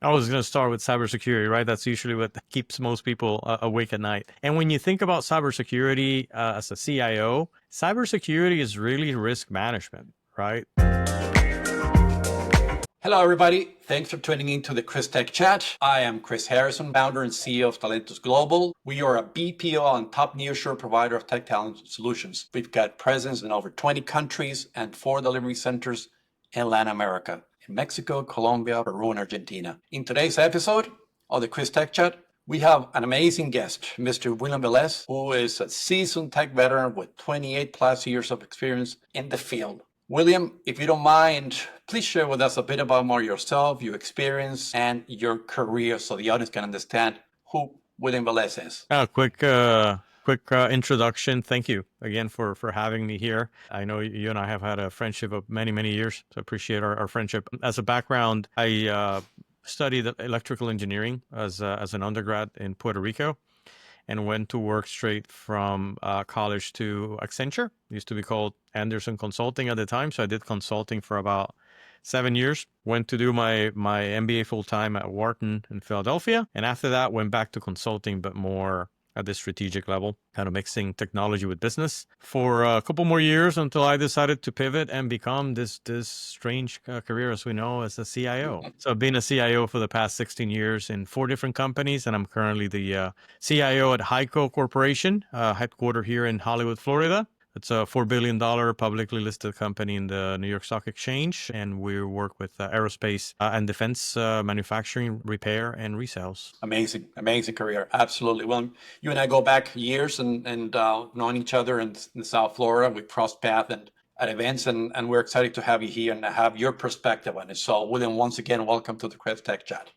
I was going to start with cybersecurity, right? That's usually what keeps most people awake at night. And when you think about cybersecurity as a CIO, cybersecurity is really risk management, right? Hello, everybody. Thanks for tuning in to the Chris Tech Chat. I am Chris Harrison, founder and CEO of Talentus Global. We are a BPO and top nearshore provider of tech talent solutions. We've got presence in over 20 countries and 4 delivery centers in Latin America, in Mexico, Colombia, Peru, and Argentina. In today's episode of the Chris Tech Chat, we have an amazing guest, Mr. William Velez, who is a seasoned tech veteran with 28 plus years of experience in the field. William, if you don't mind, please share with us a bit about more yourself, your experience, and your career so the audience can understand who William Velez is. Quick introduction. Thank you again for having me here. I know you and I have had a friendship of many, many years, so appreciate our friendship. As a background, I studied electrical engineering as an undergrad in Puerto Rico, and went to work straight from college to Accenture. It used to be called Anderson Consulting at the time. So I did consulting for about 7 years. Went to do my MBA full-time at Wharton in Philadelphia. And after that, went back to consulting, but more at the strategic level, kind of mixing technology with business for a couple more years until I decided to pivot and become this strange career, as we know, as a CIO. So I've been a CIO for the past 16 years in 4 different companies, and I'm currently the CIO at HEICO Corporation, headquartered here in Hollywood, Florida. It's a $4 billion publicly listed company in the New York Stock Exchange, and we work with aerospace and defense manufacturing, repair, and resales. Amazing career. Absolutely. Well, you and I go back years and knowing each other in South Florida. We crossed paths at events, and we're excited to have you here and have your perspective on it. So, William, once again, welcome to the Chris Tech Chat.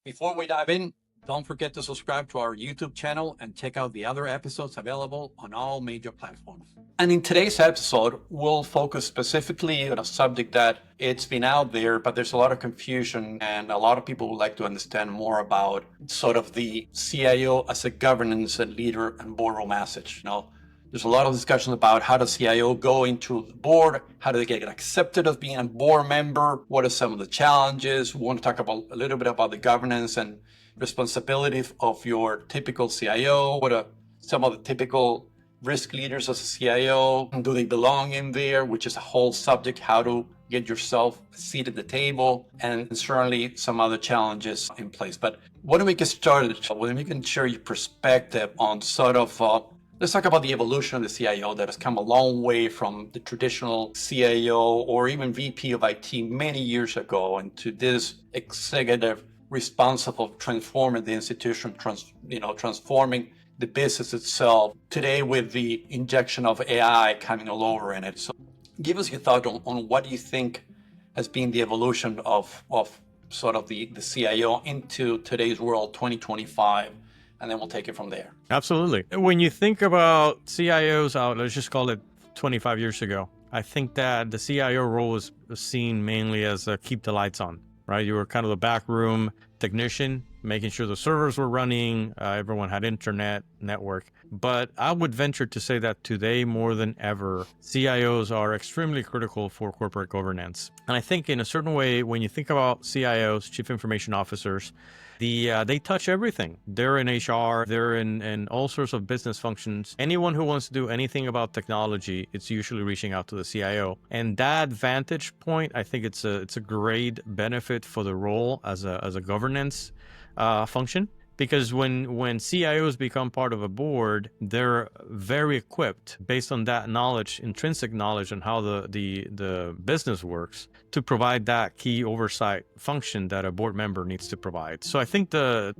Before we dive in, don't forget to subscribe to our YouTube channel and check out the other episodes available on all major platforms. And in today's episode, we'll focus specifically on a subject that it's been out there, but there's a lot of confusion and a lot of people would like to understand more about sort of the CIO as a governance and leader and boardroom asset. There's a lot of discussion about how does CIO go into the board, how do they get accepted as being a board member, what are some of the challenges. We want to talk about a little bit about the governance and responsibility of your typical CIO. What are some of the typical risk leaders as a CIO? Do they belong in there? Which is a whole subject, how to get yourself a seat at the table, and certainly some other challenges in place. But why don't we get started? Well, you can share your perspective on sort of, let's talk about the evolution of the CIO that has come a long way from the traditional CIO or even VP of IT many years ago into this executive responsible for transforming the institution, transforming the business itself today with the injection of AI coming all over in it. So give us your thought on what you think has been the evolution of sort of the CIO into today's world, 2025, and then we'll take it from there. Absolutely. When you think about CIOs out, let's just call it 25 years ago, I think that the CIO role was seen mainly as keep the lights on. Right, you were kind of the backroom technician, making sure the servers were running, everyone had internet, network. But I would venture to say that today, more than ever, CIOs are extremely critical for corporate governance. And I think in a certain way, when you think about CIOs, Chief Information Officers, they touch everything. They're in HR, they're in all sorts of business functions. Anyone who wants to do anything about technology, it's usually reaching out to the CIO. And that vantage point, I think it's a great benefit for the role as a governance function. Because when CIOs become part of a board, they're very equipped based on that knowledge, intrinsic knowledge on how the business works, to provide that key oversight function that a board member needs to provide. So I think to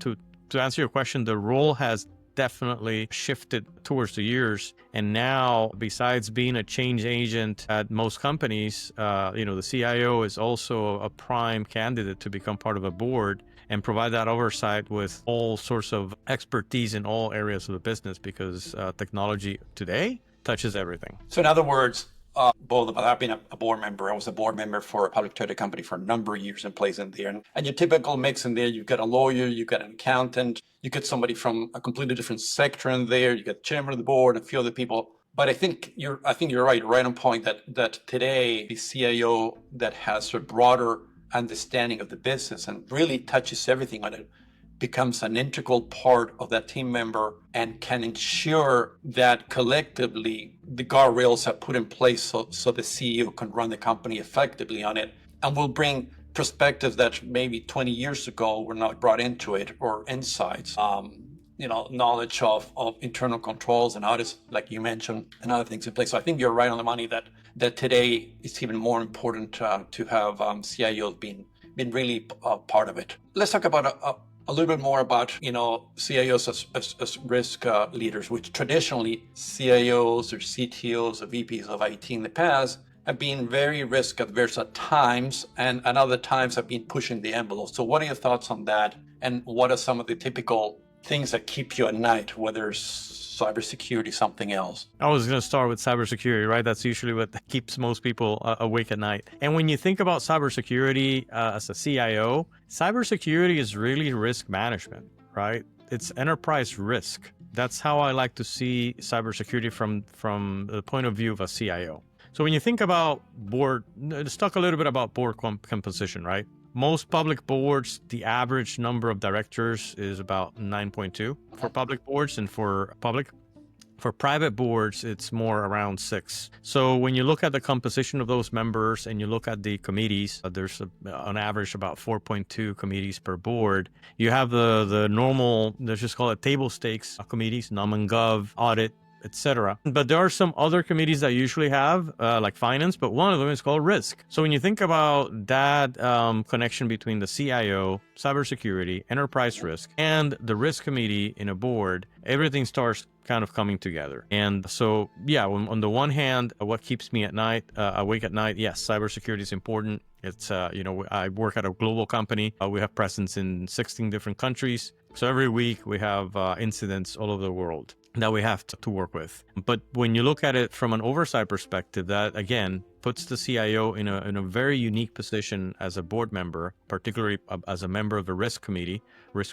answer your question, the role has definitely shifted towards the years. And now, besides being a change agent at most companies, the CIO is also a prime candidate to become part of a board and provide that oversight with all sorts of expertise in all areas of the business, because technology today touches everything. So in other words, both of us, I've been a board member. I was a board member for a public traded company for a number of years and plays in there. And your typical mix in there, you've got a lawyer, you've got an accountant, you get somebody from a completely different sector in there, you got the chairman of the board, and a few other people. But I think you're right on point that today the CIO that has a broader understanding of the business and really touches everything on it, becomes an integral part of that team member and can ensure that collectively the guardrails are put in place so the CEO can run the company effectively on it, and will bring perspectives that maybe 20 years ago were not brought into it, or insights, knowledge of internal controls and audits, like you mentioned, and other things in place. So I think you're right on the money that today it's even more important to have CIOs been really part of it. Let's talk about a little bit more about, CIOs as risk leaders, which traditionally CIOs or CTOs or VPs of IT in the past have been very risk adverse at times, and other times have been pushing the envelope. So what are your thoughts on that? And what are some of the typical things that keep you at night, whether it's cybersecurity, something else? I was going to start with cybersecurity, right? That's usually what keeps most people awake at night. And when you think about cybersecurity as a CIO, cybersecurity is really risk management, right? It's enterprise risk. That's how I like to see cybersecurity from the point of view of a CIO. So when you think about board, let's talk a little bit about board composition, right? Most public boards, the average number of directors is about 9.2 for public boards, and for private boards, it's more around 6. So when you look at the composition of those members and you look at the committees, there's on average about 4.2 committees per board. You have the normal, let's just call it table stakes committees, nom and gov, audit, etc. But there are some other committees that usually have, like finance, but one of them is called risk. So when you think about that connection between the CIO, cybersecurity, enterprise risk, and the risk committee in a board, everything starts kind of coming together. And so, yeah, on the one hand, what keeps me at night, awake at night, yes, cybersecurity is important. It's, I work at a global company. We have presence in 16 different countries. So every week we have incidents all over the world that we have to work with. But when you look at it from an oversight perspective, that again puts the CIO in a very unique position as a board member, particularly as a member of the risk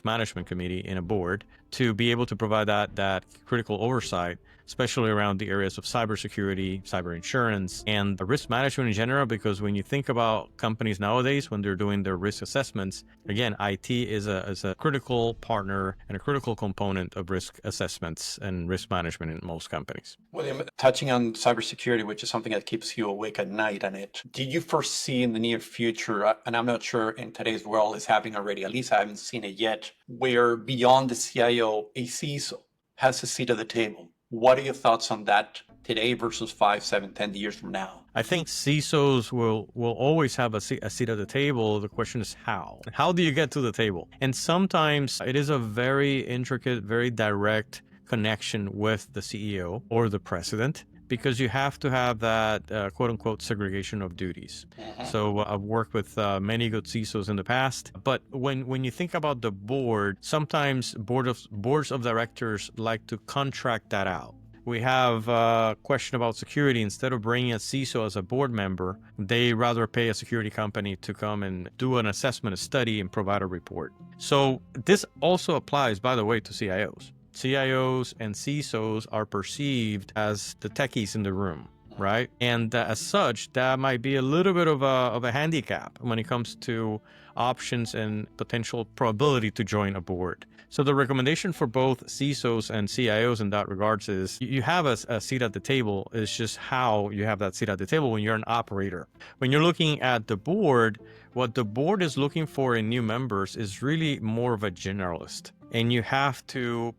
management committee in a board, to be able to provide that critical oversight, especially around the areas of cybersecurity, cyber insurance, and risk management in general. Because when you think about companies nowadays, when they're doing their risk assessments, again, IT is a critical partner and a critical component of risk assessments and risk management in most companies. William, touching on cybersecurity, which is something that keeps you awake at night, do you foresee in the near future, and I'm not sure in today's world is happening already, at least I haven't seen it yet, where beyond the CIO, a CISO has a seat at the table? What are your thoughts on that today versus 5, 7, 10 years from now? I think CISOs will always have a seat at the table. The question is how? How do you get to the table? And sometimes it is a very intricate, very direct connection with the CEO or the president, because you have to have that quote unquote segregation of duties. So I've worked with many good CISOs in the past, but when you think about the board, sometimes boards of directors like to contract that out. We have a question about security. Instead of bringing a CISO as a board member, they rather pay a security company to come and do an assessment, a study, and provide a report. So this also applies, by the way, to CIOs. CIOs and CISOs are perceived as the techies in the room, right? And as such, that might be a little bit of a handicap when it comes to options and potential probability to join a board. So the recommendation for both CISOs and CIOs in that regards is you have a seat at the table. It's just how you have that seat at the table when you're an operator. When you're looking at the board, what the board is looking for in new members is really more of a generalist. And you have to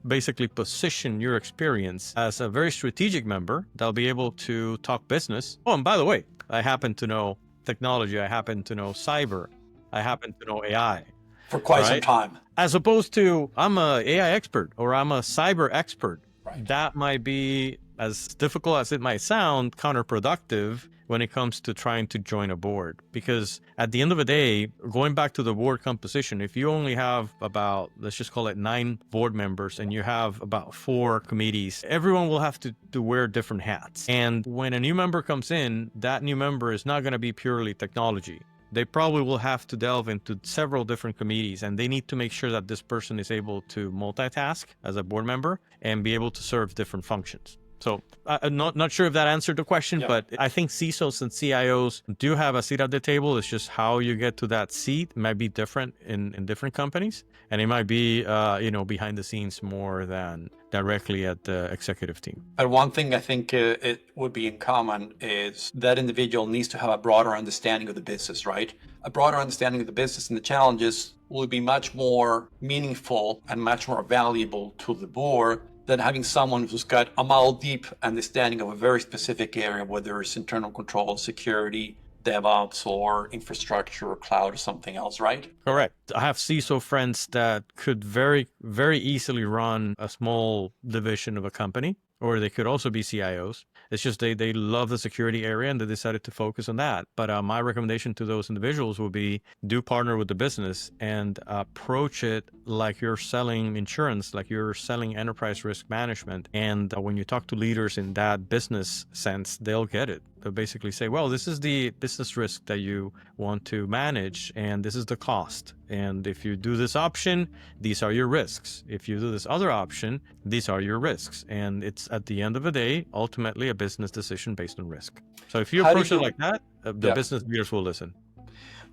basically position your experience as a very strategic member that'll be able to talk business. Oh, and by the way, I happen to know technology, I happen to know cyber, I happen to know AI. For quite some time. As opposed to, I'm a AI expert or I'm a cyber expert. Right. That might be, as difficult as it might sound, counterproductive when it comes to trying to join a board. Because at the end of the day, going back to the board composition, if you only have about, let's just call it 9 board members and you have about 4 committees, everyone will have to wear different hats. And when a new member comes in, that new member is not going to be purely technology. They probably will have to delve into several different committees, and they need to make sure that this person is able to multitask as a board member and be able to serve different functions. So I'm not sure if that answered the question, but I think CISOs and CIOs do have a seat at the table. It's just how you get to that seat might be different in different companies. And it might be, behind the scenes more than directly at the executive team. But one thing I think it would be in common is that individual needs to have a broader understanding of the business, right? A broader understanding of the business and the challenges will be much more meaningful and much more valuable to the board than having someone who's got a mile deep understanding of a very specific area, whether it's internal control, security, DevOps, or infrastructure, or cloud, or something else, right? Correct. I have CISO friends that could very, very easily run a small division of a company, or they could also be CIOs. It's just they love the security area and they decided to focus on that. But my recommendation to those individuals would be do partner with the business and approach it like you're selling insurance, like you're selling enterprise risk management. And when you talk to leaders in that business sense, they'll get it. They'll basically say, well, this is the business risk that you want to manage, and this is the cost. And if you do this option, these are your risks. If you do this other option, these are your risks. And it's at the end of the day, ultimately a business decision based on risk. So if you approach it like that, the business leaders will listen.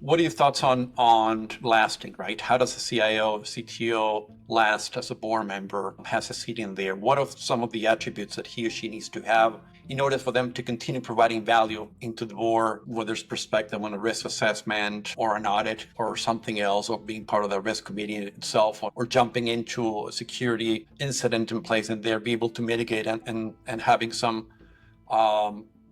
What are your thoughts on lasting, right? How does a CIO, CTO last as a board member, has a seat in there? What are some of the attributes that he or she needs to have in order for them to continue providing value into the board, whether it's perspective on a risk assessment or an audit or something else, or being part of the risk committee itself, or jumping into a security incident in place and they're be able to mitigate and having some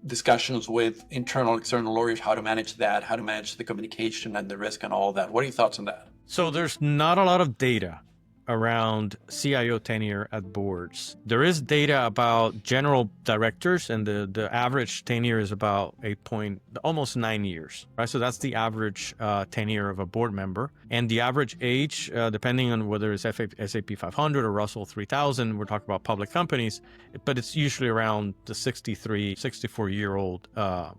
discussions with internal, external lawyers, how to manage that, how to manage the communication and the risk and all that. What are your thoughts on that? So there's not a lot of data around CIO tenure at boards. There is data about general directors, and the average tenure is about almost 9 years, right? So that's the average tenure of a board member. And the average age, depending on whether it's SAP 500 or Russell 3000, we're talking about public companies, but it's usually around the 63, 64-year-old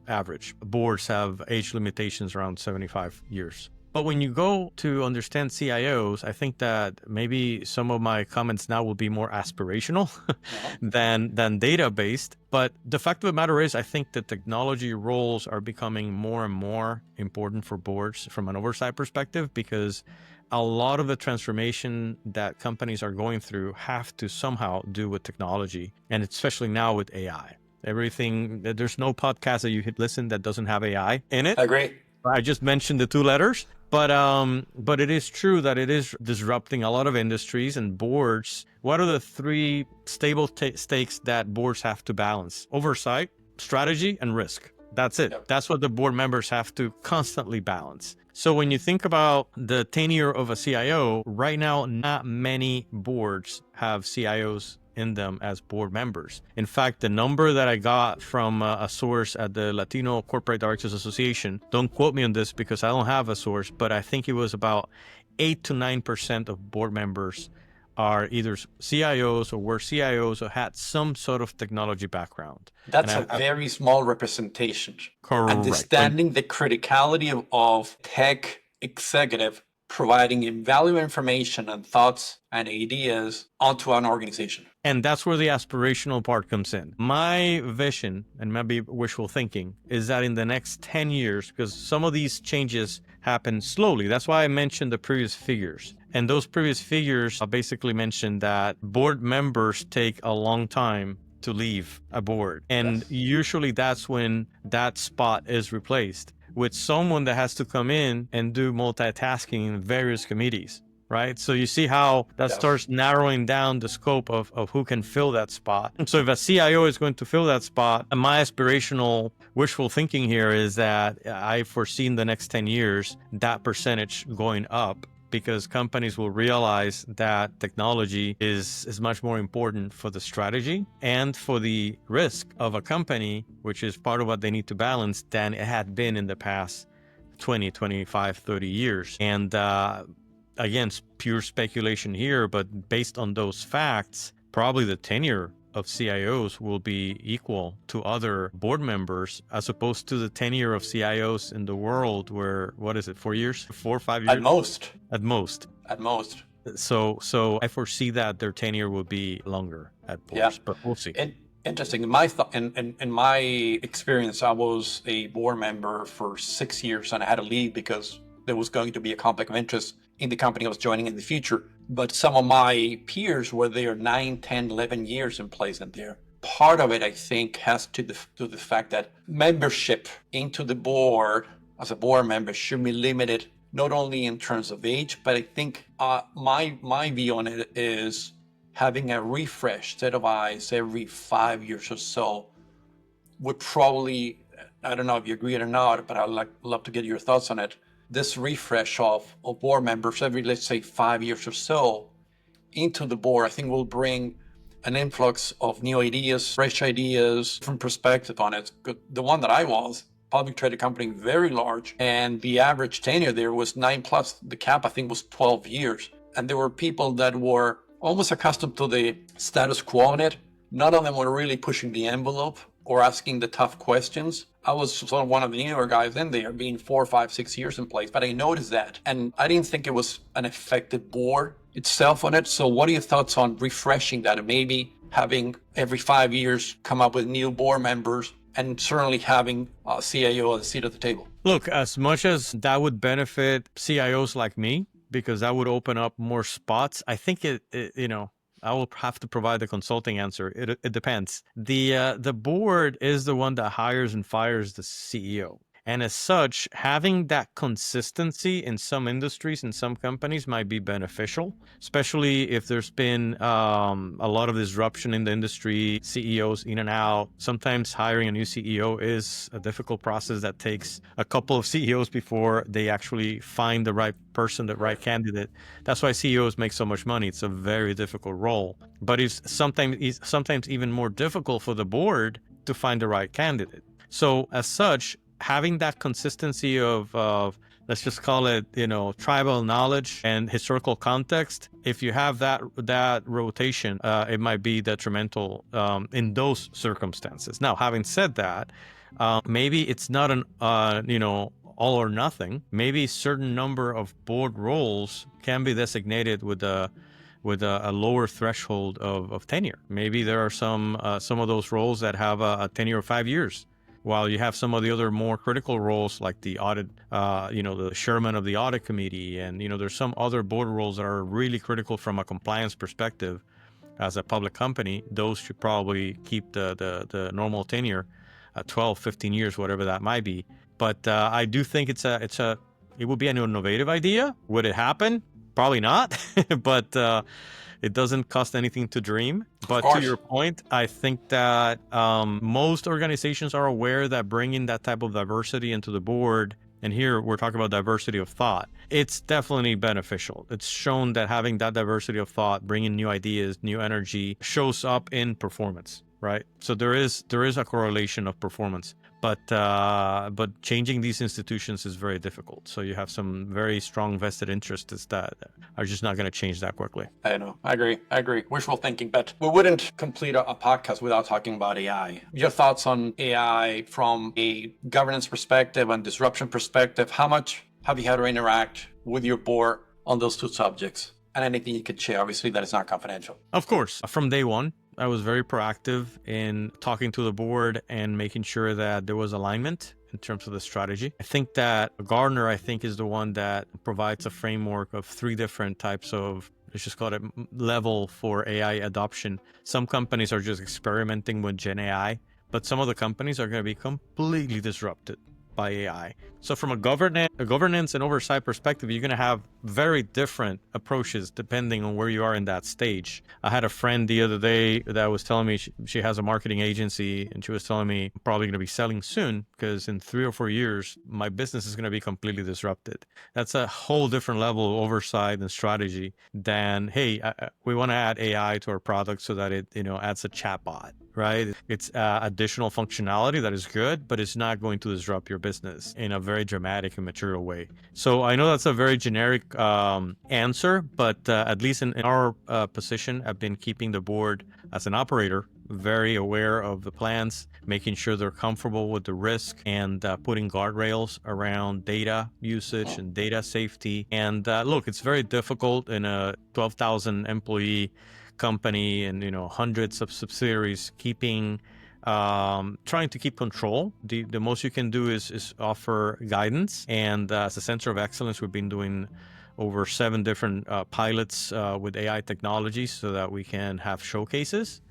average. Boards have age limitations around 75 years. But when you go to understand CIOs, I think that maybe some of my comments now will be more aspirational than data-based. But the fact of the matter is, I think the technology roles are becoming more and more important for boards from an oversight perspective, because a lot of the transformation that companies are going through have to somehow do with technology, and especially now with AI. There's no podcast that you hit listen that doesn't have AI in it. Agree. I just mentioned the 2 letters. But it is true that it is disrupting a lot of industries and boards. What are the 3 stable stakes that boards have to balance? Oversight, strategy, and risk. That's it. Yep. That's what the board members have to constantly balance. So when you think about the tenure of a CIO, right now, not many boards have CIOs in them as board members. In fact, the number that I got from a source at the Latino Corporate Directors Association, don't quote me on this because I don't have a source, but I think it was about 8 to 9% of board members are either CIOs or were CIOs or had some sort of technology background. That's a very small representation. Correct. Understanding the criticality of tech executive providing invaluable information and thoughts and ideas onto an organization. And that's where the aspirational part comes in. My vision, and maybe wishful thinking, is that in the next 10 years, because some of these changes happen slowly. That's why I mentioned the previous figures. And those previous figures basically mentioned that board members take a long time to leave a board. And usually that's when that spot is replaced with someone that has to come in and do multitasking in various committees, right? So you see how that starts narrowing down the scope of who can fill that spot. So if a CIO is going to fill that spot, my aspirational wishful thinking here is that I foresee in the next 10 years that percentage going up, because companies will realize that technology is much more important for the strategy and for the risk of a company, which is part of what they need to balance, than it had been in the past 20, 25, 30 years. And again, it's pure speculation here, but based on those facts, probably the tenure of CIOs will be equal to other board members, as opposed to the tenure of CIOs in the world where, 4 years? 4 or 5 years? At most. So I foresee that their tenure will be longer at boards, but we'll see. Interesting. In my in my experience, I was a board member for 6 years, and I had to leave because there was going to be a conflict of interest in the company I was joining in the future. But some of my peers were there 9, 10, 11 years in place in there. Part of it, I think, has to do the fact that membership into the board as a board member should be limited not only in terms of age, but I think my view on it is having a refresh set of eyes every 5 years or so would probably, I don't know if you agree or not, but I'd love to get your thoughts on it. This refresh of board members every, let's say, 5 years or so into the board, I think will bring an influx of new ideas, fresh ideas, different perspective on it. The one that I was, public traded company, very large, and the average tenure there was 9+. The cap, I think, was 12 years. And there were people that were almost accustomed to the status quo on it. None of them were really pushing the envelope or asking the tough questions. I was sort of one of the newer guys in there, being 4, 5, 6 years in place, but I noticed that. And I didn't think it was an effective board itself on it. So what are your thoughts on refreshing that and maybe having every 5 years come up with new board members and certainly having a CIO at the seat of the table? Look, as much as that would benefit CIOs like me, because that would open up more spots, I think I will have to provide the consulting answer. It depends. The board is the one that hires and fires the CEO. And as such, having that consistency in some industries and some companies might be beneficial, especially if there's been a lot of disruption in the industry, CEOs in and out. Sometimes hiring a new CEO is a difficult process that takes a couple of CEOs before they actually find the right person, the right candidate. That's why CEOs make so much money. It's a very difficult role, but it's sometimes even more difficult for the board to find the right candidate. So as such, having that consistency of let's just call it, tribal knowledge and historical context, if you have that rotation, it might be detrimental in those circumstances. Now, having said that, maybe it's not an all or nothing. Maybe a certain number of board roles can be designated with a lower threshold of tenure. Maybe there are some of those roles that have a tenure of 5 years, while you have some of the other more critical roles like the audit, the chairman of the audit committee, and there's some other board roles that are really critical from a compliance perspective. As a public company, those should probably keep the normal tenure at 12, 15 years, whatever that might be. But I do think it would be an innovative idea. Would it happen? Probably not, but it doesn't cost anything to dream. But to your point, I think that most organizations are aware that bringing that type of diversity into the board, and here we're talking about diversity of thought, it's definitely beneficial. It's shown that having that diversity of thought, bringing new ideas, new energy, shows up in performance, right? So there is a correlation of performance. But changing these institutions is very difficult. So you have some very strong vested interests that are just not going to change that quickly. I know. I agree. Wishful thinking, but we wouldn't complete a podcast without talking about AI. Your thoughts on AI from a governance perspective and disruption perspective? How much have you had to interact with your board on those two subjects? And anything you could share, obviously, that is not confidential. Of course. From day one, I was very proactive in talking to the board and making sure that there was alignment in terms of the strategy. I think that Gartner, is the one that provides a framework of 3 different types of, let's just call it, level for AI adoption. Some companies are just experimenting with Gen AI, but some of the companies are going to be completely disrupted by AI. So from a governance and oversight perspective, you're going to have very different approaches depending on where you are in that stage. I had a friend the other day that was telling me she has a marketing agency, and she was telling me I'm probably going to be selling soon because in 3 or 4 years, my business is going to be completely disrupted. That's a whole different level of oversight and strategy than, hey, we want to add AI to our product so that it, adds a chatbot, right? It's additional functionality that is good, but it's not going to disrupt your business in a very dramatic and material way. So I know that's a very generic answer, but at least in our position, I've been keeping the board as an operator very aware of the plans, making sure they're comfortable with the risk, and putting guardrails around data usage and data safety. And look, it's very difficult in a 12,000 employee company and, hundreds of subsidiaries, trying to keep control. The most you can do is offer guidance. And as a center of excellence, we've been doing over 7 different pilots with AI technologies so that we can have showcases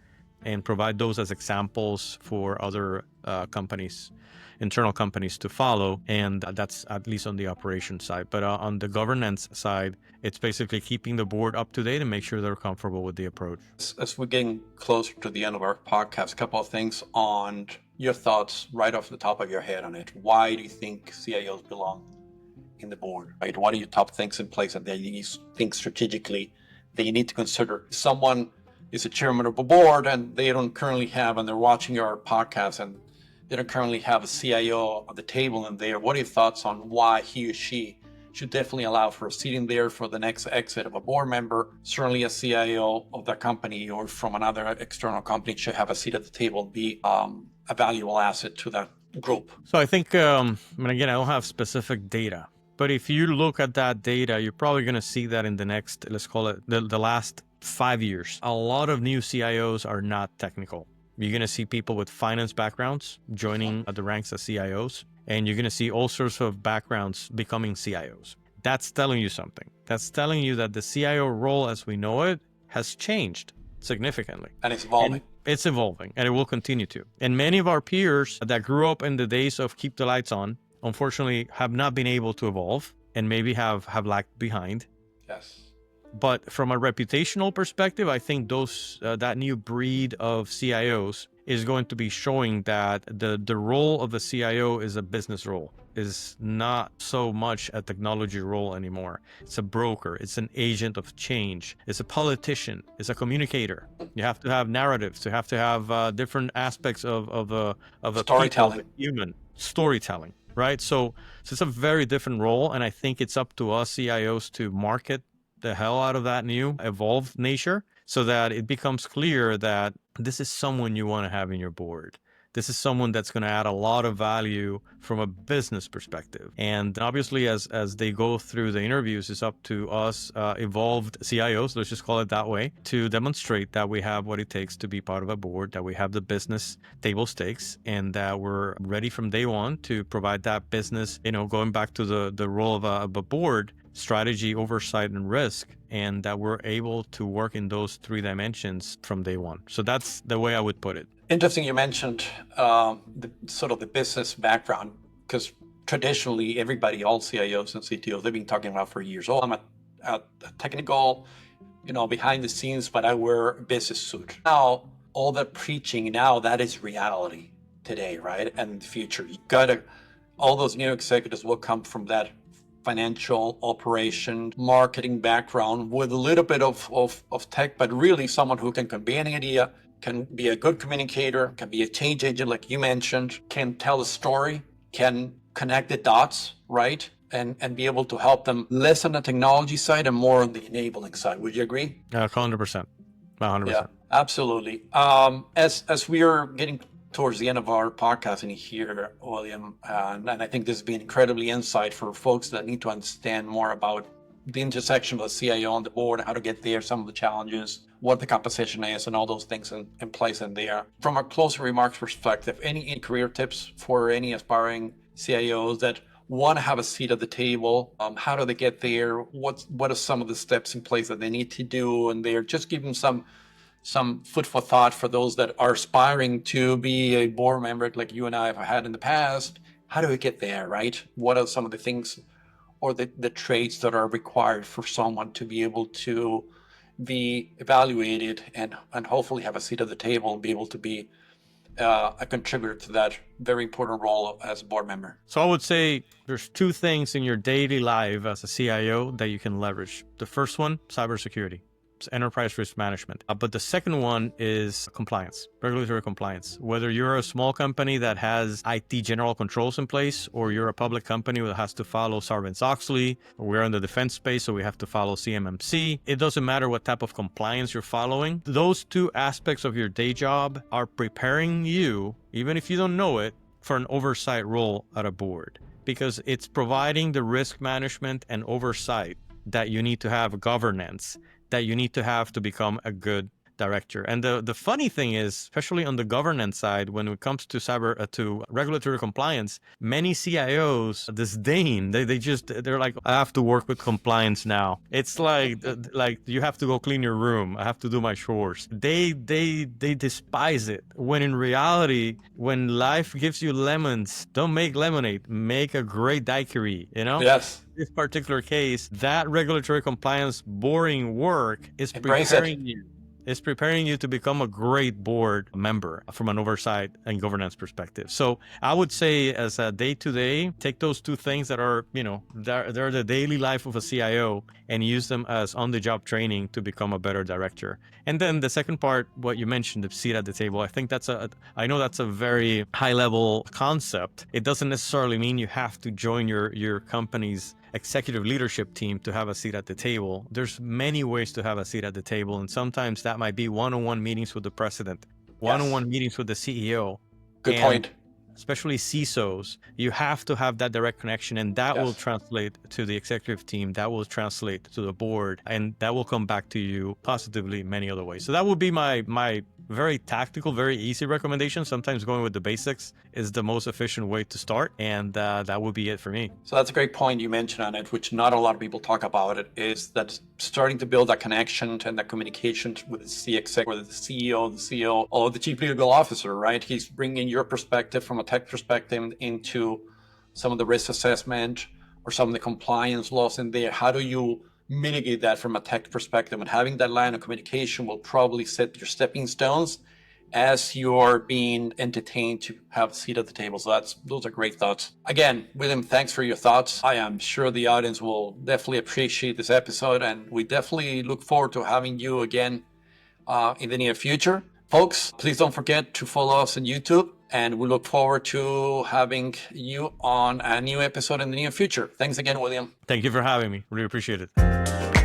and provide those as examples for other internal companies to follow. And that's at least on the operations side. But on the governance side, it's basically keeping the board up to date and make sure they're comfortable with the approach. As we're getting closer to the end of our podcast, a couple of things on your thoughts right off the top of your head on it. Why do you think CIOs belong in the board? Right? What are your top things in place that you think strategically that you need to consider? Someone is a chairman of a board and they don't currently have, and they're watching your podcast and they don't currently have a CIO on the table in there. What are your thoughts on why he or she should definitely allow for a seat in there for the next exit of a board member? Certainly a CIO of that company or from another external company should have a seat at the table and be a valuable asset to that group. So I think, again, I don't have specific data, but if you look at that data, you're probably going to see that in the next, let's call it the last 5 years, a lot of new CIOs are not technical. You're going to see people with finance backgrounds joining at the ranks as CIOs, and you're going to see all sorts of backgrounds becoming CIOs. That's telling you something. That's telling you that the CIO role as we know it has changed significantly. And it's evolving. It's evolving, and it will continue to. And many of our peers that grew up in the days of keep the lights on, unfortunately, have not been able to evolve and maybe have lagged behind. Yes. But from a reputational perspective, I think that new breed of CIOs is going to be showing that the role of a CIO is a business role, is not so much a technology role anymore. It's a broker. It's an agent of change. It's a politician. It's a communicator. You have to have narratives. You have to have different aspects of a storytelling, human storytelling, right? So it's a very different role, and I think it's up to us CIOs to market the hell out of that new evolved nature so that it becomes clear that this is someone you want to have in your board. This is someone that's going to add a lot of value from a business perspective. And obviously, as they go through the interviews, it's up to us evolved CIOs, let's just call it that way, to demonstrate that we have what it takes to be part of a board, that we have the business table stakes, and that we're ready from day one to provide that business, going back to the role of a board, strategy, oversight, and risk, and that we're able to work in those 3 dimensions from day one. So that's the way I would put it. Interesting you mentioned the business background, because traditionally all CIOs and CTOs, they've been talking about for years, I'm a technical, behind the scenes, but I wear a business suit. Now, all that preaching now, that is reality today, right? And in the future, all those new executives will come from that financial operation, marketing background with a little bit of tech, but really someone who can convey an idea, can be a good communicator, can be a change agent like you mentioned, can tell a story, can connect the dots, right? And be able to help them less on the technology side and more on the enabling side. Would you agree? 100%. 100%. Yeah, absolutely. As we are getting towards the end of our podcast in here, William, and I think this has been incredibly insight for folks that need to understand more about the intersection of the CIO on the board, how to get there, some of the challenges, what the composition is, and all those things in place in there. From a closing remarks perspective, any career tips for any aspiring CIOs that want to have a seat at the table? How do they get there? What are some of the steps in place that they need to do? And they're just giving some food for thought for those that are aspiring to be a board member like you and I have had in the past. How do we get there, right? What are some of the things or the traits that are required for someone to be able to be evaluated and hopefully have a seat at the table and be able to be a contributor to that very important role as a board member? So I would say there's 2 things in your daily life as a CIO that you can leverage. The first one, cybersecurity. Enterprise risk management. But the second one is compliance, regulatory compliance. Whether you're a small company that has IT general controls in place, or you're a public company that has to follow Sarbanes-Oxley, or we're in the defense space, so we have to follow CMMC. It doesn't matter what type of compliance you're following. Those 2 aspects of your day job are preparing you, even if you don't know it, for an oversight role at a board, because it's providing the risk management and oversight that you need to have governance that you need to have to become a good director. And the funny thing is, especially on the governance side, when it comes to to regulatory compliance, many CIOs disdain. They're like, I have to work with compliance now. It's like you have to go clean your room. I have to do my chores. They despise it. When in reality, when life gives you lemons, don't make lemonade. Make a great daiquiri. Yes. In this particular case, that regulatory compliance boring work is Embrace preparing you. It's preparing you to become a great board member from an oversight and governance perspective. So I would say, as a day-to-day, take those two things that are, they're the daily life of a CIO, and use them as on-the-job training to become a better director. And then the second part, what you mentioned, the seat at the table, I think I know that's a very high-level concept. It doesn't necessarily mean you have to join your company's executive leadership team to have a seat at the table. There's many ways to have a seat at the table, and sometimes that might be one-on-one meetings with the president, one-on-one meetings with the CEO. Good point. Especially CISOs, you have to have that direct connection, and that will translate to the executive team, that will translate to the board, and that will come back to you positively in many other ways. So that would be my very tactical, very easy recommendation. Sometimes going with the basics is the most efficient way to start, and that would be it for me. So that's a great point you mentioned on it, which not a lot of people talk about it, is that starting to build that connection and that communication with the C-exec, whether the CEO, the CEO, or the chief legal officer, right? He's bringing your perspective from a tech perspective into some of the risk assessment or some of the compliance laws in there. How do you mitigate that from a tech perspective? And having that line of communication will probably set your stepping stones as you're being entertained to have a seat at the table. So those are great thoughts. Again, William, thanks for your thoughts. I am sure the audience will definitely appreciate this episode, and we definitely look forward to having you again in the near future. Folks, please don't forget to follow us on YouTube, and we look forward to having you on a new episode in the near future. Thanks again, William. Thank you for having me. Really appreciate it.